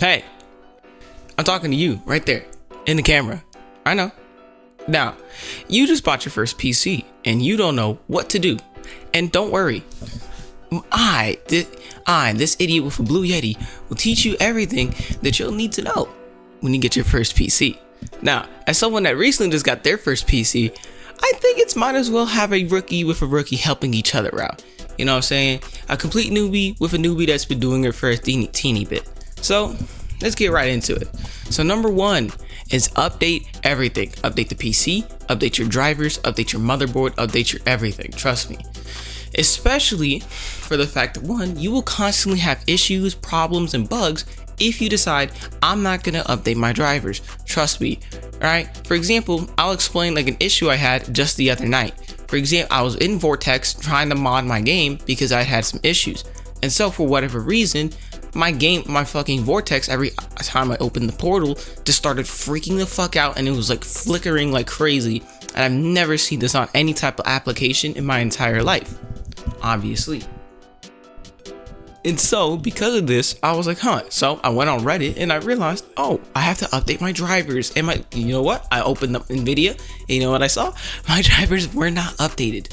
Hey, I'm talking to you right there in the camera. I know. Now, you just bought your first PC and you don't know what to do. And don't worry. This idiot with a blue Yeti, will teach you everything that you'll need to know when you get your first PC. Now, as someone that recently just got their first PC, I think it's might as well have a rookie with a rookie helping each other out. You know what I'm saying? A complete newbie with a newbie that's been doing it for a teeny bit. So let's get right into it. So number one is update everything. Update the PC, update your drivers, update your motherboard, update your everything. Trust me. Especially for the fact that one, you will constantly have issues, problems, and bugs if you decide I'm not gonna update my drivers. Trust me. Alright. For example, I'll explain like an issue I had just the other night. For example, I was in Vortex trying to mod my game because I had some issues. And so for whatever reason, my fucking Vortex, every time I opened the portal, just started freaking the fuck out and it was like flickering like crazy. And I've never seen this on any type of application in my entire life, obviously. And so because of this, I was like, so I went on Reddit and I realized, oh, I have to update my drivers. And you know what? I opened up NVIDIA and you know what I saw? My drivers were not updated.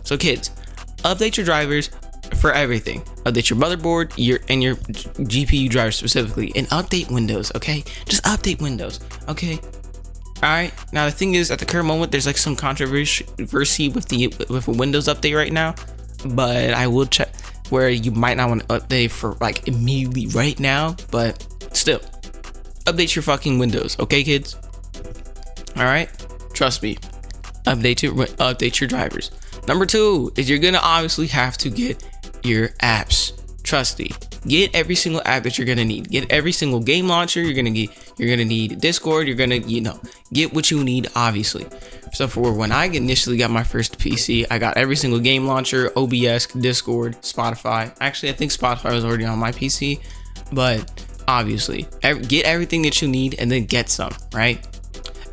So kids, update your drivers for everything. Update your motherboard, your GPU driver specifically, and update Windows, okay? Just update Windows, okay? Alright, now the thing is, at the current moment, there's like some controversy with a Windows update right now, but I will check where you might not want to update for like immediately right now, but still, update your fucking Windows, okay, kids? Alright, trust me, update your drivers. Number two is you're gonna obviously have to get your apps. Trust me, get every single app that you're gonna need. Get every single game launcher. You're gonna need Discord. You're gonna, get what you need, obviously. So for when I initially got my first PC, I got every single game launcher, OBS, Discord, Spotify. Actually, I think Spotify was already on my PC, but obviously, get everything that you need and then get some, right?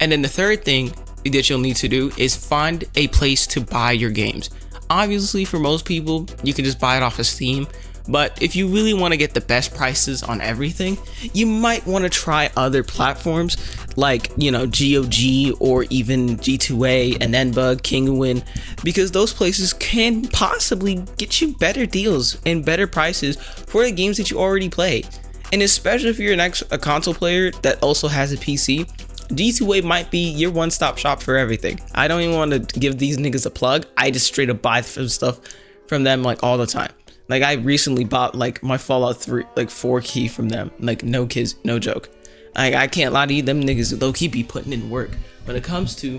And then the third thing that you'll need to do is find a place to buy your games. Obviously, for most people, you can just buy it off of Steam. But if you really want to get the best prices on everything, you might want to try other platforms like, GOG or even G2A, and Nbug, Kinguin, because those places can possibly get you better deals and better prices for the games that you already play. And especially if you're a console player that also has a PC, G2A might be your one-stop shop for everything. I don't even want to give these niggas a plug. I just straight up buy some stuff from them like all the time. Like I recently bought like my Fallout 3 like 4 key from them. Like no kids, no joke. I can't lie to you, them niggas low key be putting in work when it comes to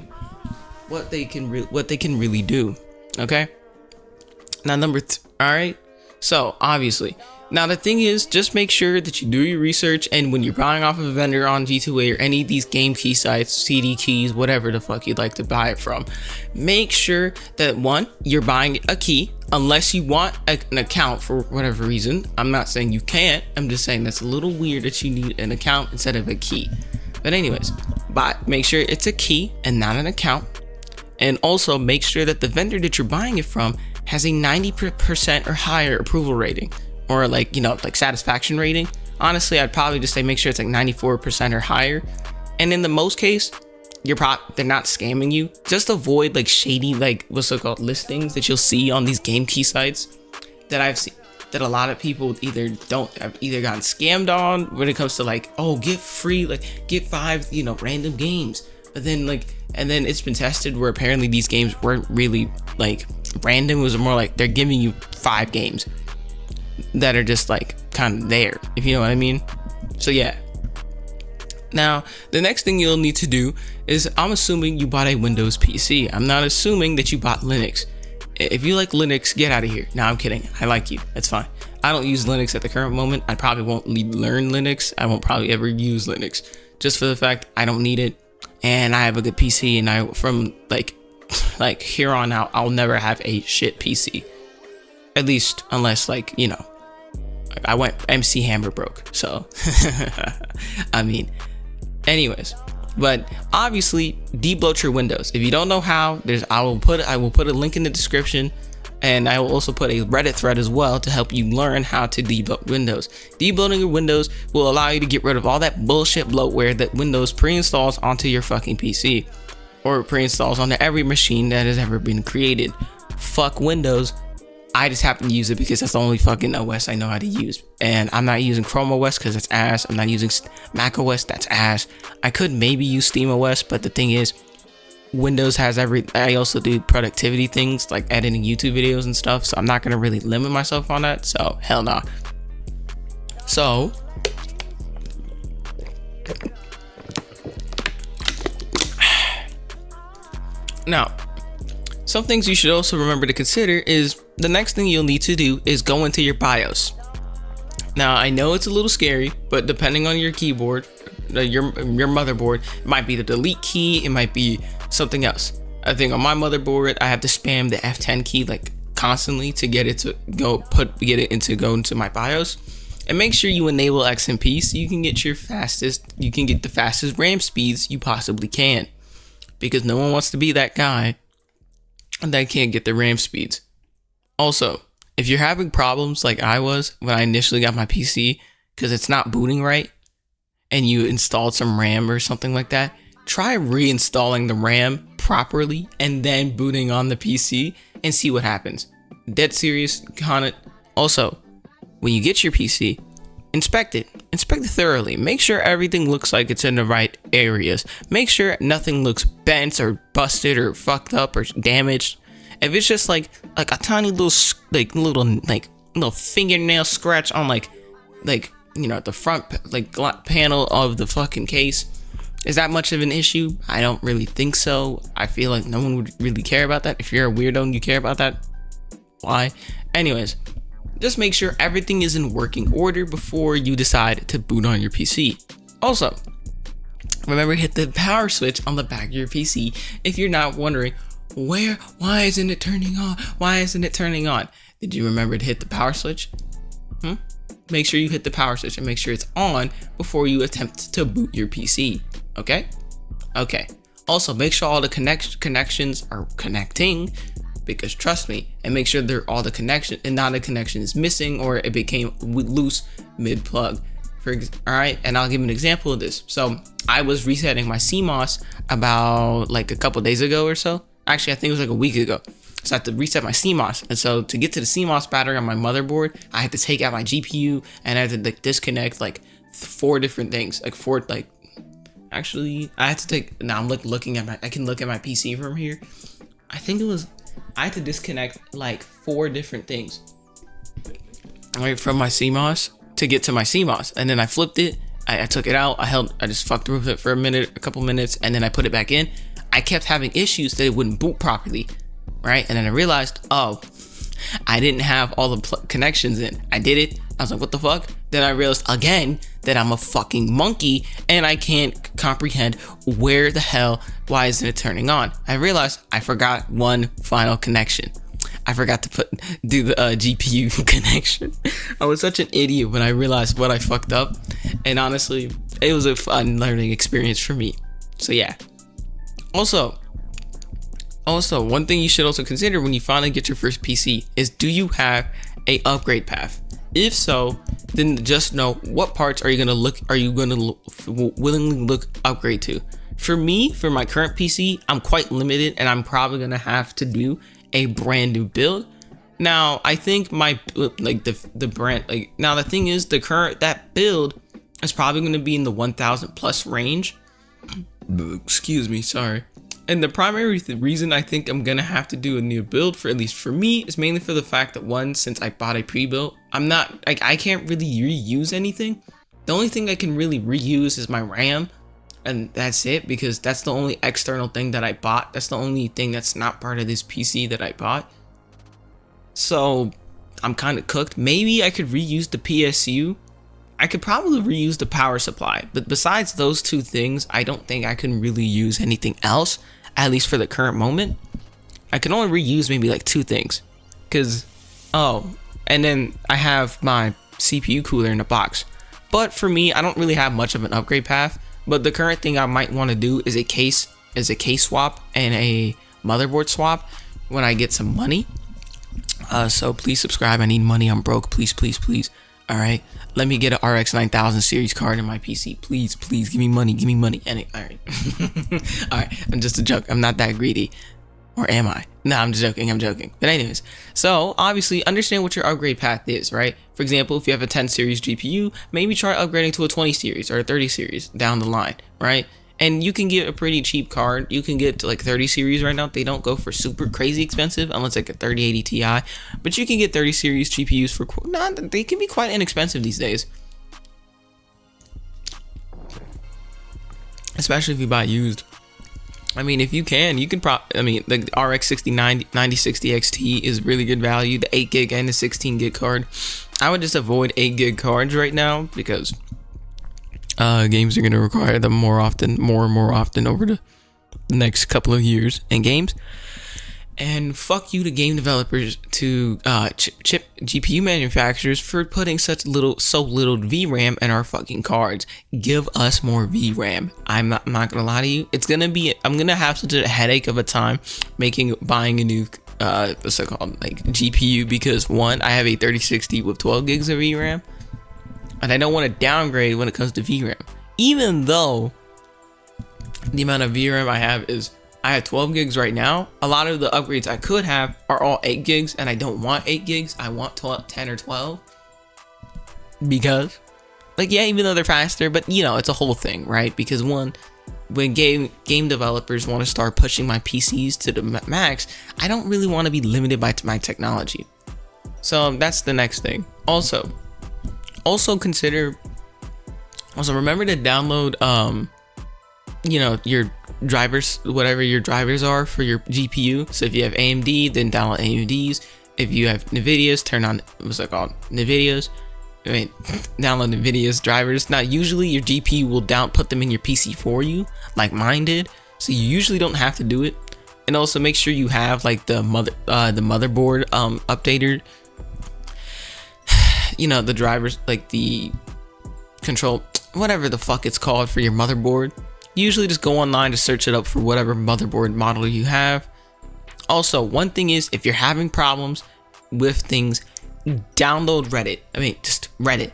what they can really do. Okay. Now all right. So obviously. Now the thing is, just make sure that you do your research, and when you're buying off of a vendor on G2A or any of these game key sites, CD keys, whatever the fuck you'd like to buy it from, make sure that one, you're buying a key, unless you want an account for whatever reason. I'm not saying you can't, I'm just saying that's a little weird that you need an account instead of a key. But anyways, make sure it's a key and not an account. And also make sure that the vendor that you're buying it from has a 90% or higher approval rating. Or like satisfaction rating. Honestly, I'd probably just say make sure it's like 94% or higher. And in the most case, they're not scamming you. Just avoid like shady, like what's it called, listings that you'll see on these game key sites that I've seen, that a lot of people have either gotten scammed on when it comes to like, oh, get free, like get 5 random games. But then and then it's been tested where apparently these games weren't really like random. It was more like they're giving you 5 games that are just like kind of there, if you know what I mean. So yeah. Now the next thing you'll need to do is, I'm assuming you bought a Windows PC. I'm not assuming that you bought Linux. If you like Linux, get out of here. No, I'm kidding. I like you. That's fine. I don't use Linux at the current moment. I probably won't learn Linux. I won't probably ever use Linux, just for the fact I don't need it, and I have a good PC, and from here on out, I'll never have a shit PC. At least unless I went MC Hammer broke. So I mean, anyways, but obviously debloat your Windows. If you don't know how, I will put a link in the description And I will also put a Reddit thread as well to help you learn how to debug Windows. Debugging your Windows will allow you to get rid of all that bullshit bloatware that Windows pre-installs onto your fucking PC, or pre-installs onto every machine that has ever been created. Fuck Windows. I just happen to use it because that's the only fucking OS I know how to use. And I'm not using Chrome OS because it's ass. I'm not using Mac OS, that's ass. I could maybe use Steam OS, but the thing is, Windows has I also do productivity things like editing YouTube videos and stuff. So I'm not going to really limit myself on that. So hell nah. So now, some things you should also remember to consider is the next thing you'll need to do is go into your BIOS. Now, I know it's a little scary, but depending on your keyboard, your motherboard, it might be the delete key, it might be something else. I think on my motherboard, I have to spam the F10 key like constantly to get it to go into my BIOS. And make sure you enable XMP so you can get the fastest RAM speeds you possibly can. Because no one wants to be that guy that can't get the RAM speeds. Also, if you're having problems like I was when I initially got my PC because it's not booting right and you installed some RAM or something like that, try reinstalling the RAM properly and then booting on the PC and see what happens. Dead serious on it. Also, when you get your PC, inspect it thoroughly. Make sure everything looks like it's in the right areas. Make sure nothing looks bent or busted or fucked up or damaged. If it's just like a tiny little fingernail scratch on the front panel of the fucking case, is that much of an issue? I don't really think so. I feel like no one would really care about that. If you're a weirdo and you care about that, why? Anyways, just make sure everything is in working order before you decide to boot on your PC. Also, remember to hit the power switch on the back of your PC if you're not wondering, why isn't it turning on? Why isn't it turning on? Did you remember to hit the power switch? Make sure you hit the power switch and make sure it's on before you attempt to boot your PC. Okay? Also, make sure all the connections are connecting, because trust me, and make sure they're all the connection and not a connection is missing or it became loose mid-plug. Alright, and I'll give an example of this. So I was resetting my CMOS about like a couple days ago or so. Actually, I think it was like a week ago. So I had to reset my CMOS. And so to get to the CMOS battery on my motherboard, I had to take out my GPU and I had to disconnect like 4 different things. Actually, I had to take, now I'm looking at I can look at my PC from here. I had to disconnect like 4 different things. Right, from my CMOS to get to my CMOS. And then I flipped it. I took it out. I just fucked with it for a couple minutes, and then I put it back in. I kept having issues that it wouldn't boot properly, right? And then I realized, I didn't have all the connections in. I did it. I was like, what the fuck? Then I realized again that I'm a fucking monkey and I can't comprehend why isn't it turning on? I realized I forgot one final connection. I forgot to do the GPU connection. I was such an idiot when I realized what I fucked up. And honestly, it was a fun learning experience for me. So yeah. Also, one thing you should also consider when you finally get your first PC is, do you have a upgrade path? If so, then just know what parts are you gonna willingly upgrade to. For me, for my current PC, I'm quite limited and I'm probably gonna have to do a brand new build. Now, I think the thing is, that build is probably gonna be in the 1000 plus range. Excuse me, sorry. And the primary reason I think I'm gonna have to do a new build, for at least for me, is mainly for the fact that since I bought a pre-built, I can't really reuse anything. The only thing I can really reuse is my RAM, and that's it, because that's the only external thing that I bought. That's the only thing that's not part of this PC that I bought. So I'm kind of cooked. Maybe I could reuse the PSU. I could probably reuse the power supply, but besides those 2 things, I don't think I can really use anything else, at least for the current moment. I can only reuse maybe like 2 things, and then I have my CPU cooler in the box. But for me, I don't really have much of an upgrade path, but the current thing I might want to do is a case swap and a motherboard swap when I get some money. So please subscribe. I need money. I'm broke. Please, please, please. All right. Let me get an RX 9000 series card in my PC. Please, please give me money. Give me money. All right. All right. I'm just a joke. I'm not that greedy. Or am I? No, I'm just joking. I'm joking. But anyways, so obviously understand what your upgrade path is, right? For example, if you have a 10 series GPU, maybe try upgrading to a 20 series or a 30 series down the line, right? And you can get a pretty cheap card. You can get to like 30 series right now. They don't go for super crazy expensive unless like a 3080 Ti. But you can get 30 series GPUs for they can be quite inexpensive these days. Especially if you buy used. I mean, if you can the RX 9060 XT is really good value. The 8 gig and the 16 gig card. I would just avoid 8 gig cards right now because games are going to require them more and more often over the next couple of years in games. And fuck you to game developers, to chip GPU manufacturers for putting so little VRAM in our fucking cards. Give us more VRAM. I'm not gonna lie to you. I'm gonna have such a headache of a time buying a new what's it called, like GPU, because one, I have a 3060 with 12 gigs of VRAM, and I don't want to downgrade when it comes to VRAM. Even though the amount of VRAM I have 12 gigs right now. A lot of the upgrades I could have are all 8 gigs, and I don't want 8 gigs. I want 10 or 12. Because, like, yeah, even though they're faster, but, you know, it's a whole thing, right? Because one, when game developers want to start pushing my PCs to the max, I don't really want to be limited by my technology. So that's the next thing. Also remember to download, your drivers, whatever your drivers are for your GPU. So if you have AMD, then download AMDs. If you have NVIDIA's, turn on NVIDIA's. Download NVIDIA's drivers. Now, usually your GPU will put them in your PC for you, like mine did. So you usually don't have to do it. And also make sure you have like the motherboard updated. The drivers, like the control, whatever the fuck it's called for your motherboard. Usually just go online to search it up for whatever motherboard model you have. Also, one thing is, if you're having problems with things, download Reddit. Just Reddit.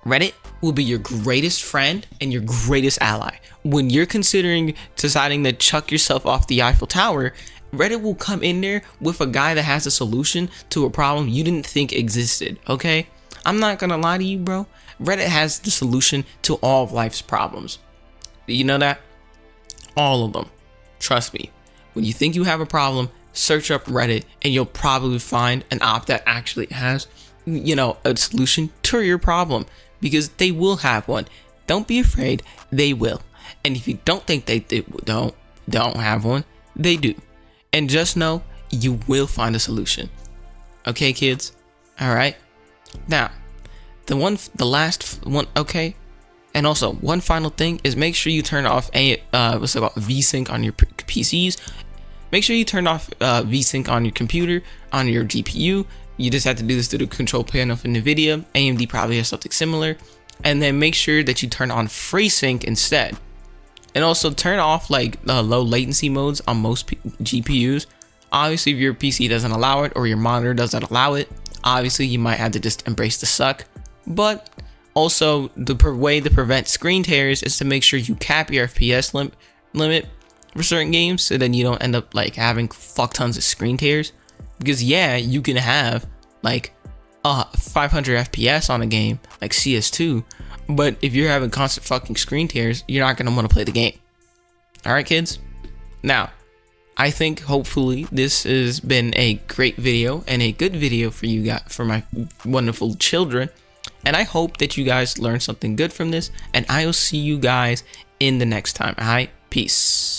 Reddit will be your greatest friend and your greatest ally. When you're deciding to chuck yourself off the Eiffel Tower, Reddit will come in there with a guy that has a solution to a problem you didn't think existed, okay? I'm not gonna lie to you, bro. Reddit has the solution to all of life's problems. You know that? All of them. Trust me. When you think you have a problem, search up Reddit and you'll probably find an op that actually has, a solution to your problem, because they will have one. Don't be afraid, they will. And if you don't think they don't have one, they do. And just know you will find a solution. Okay, kids? All right. Now, the last one. Okay. And also, one final thing is make sure you turn off VSync on your PCs. Make sure you turn off VSync on your computer, on your GPU. You just have to do this through the control panel for NVIDIA. AMD probably has something similar. And then make sure that you turn on FreeSync instead. And also turn off like low latency modes on most GPUs. Obviously, if your PC doesn't allow it or your monitor doesn't allow it, obviously you might have to just embrace the suck. But also, the way to prevent screen tears is to make sure you cap your FPS limit for certain games, so then you don't end up like having fuck tons of screen tears. Because yeah, you can have like 500 FPS on a game like CS2. But if you're having constant fucking screen tears, you're not going to want to play the game. All right, kids? Now, I think hopefully this has been a great video and a good video for you guys, for my wonderful children. And I hope that you guys learned something good from this. And I will see you guys in the next time. All right? Peace.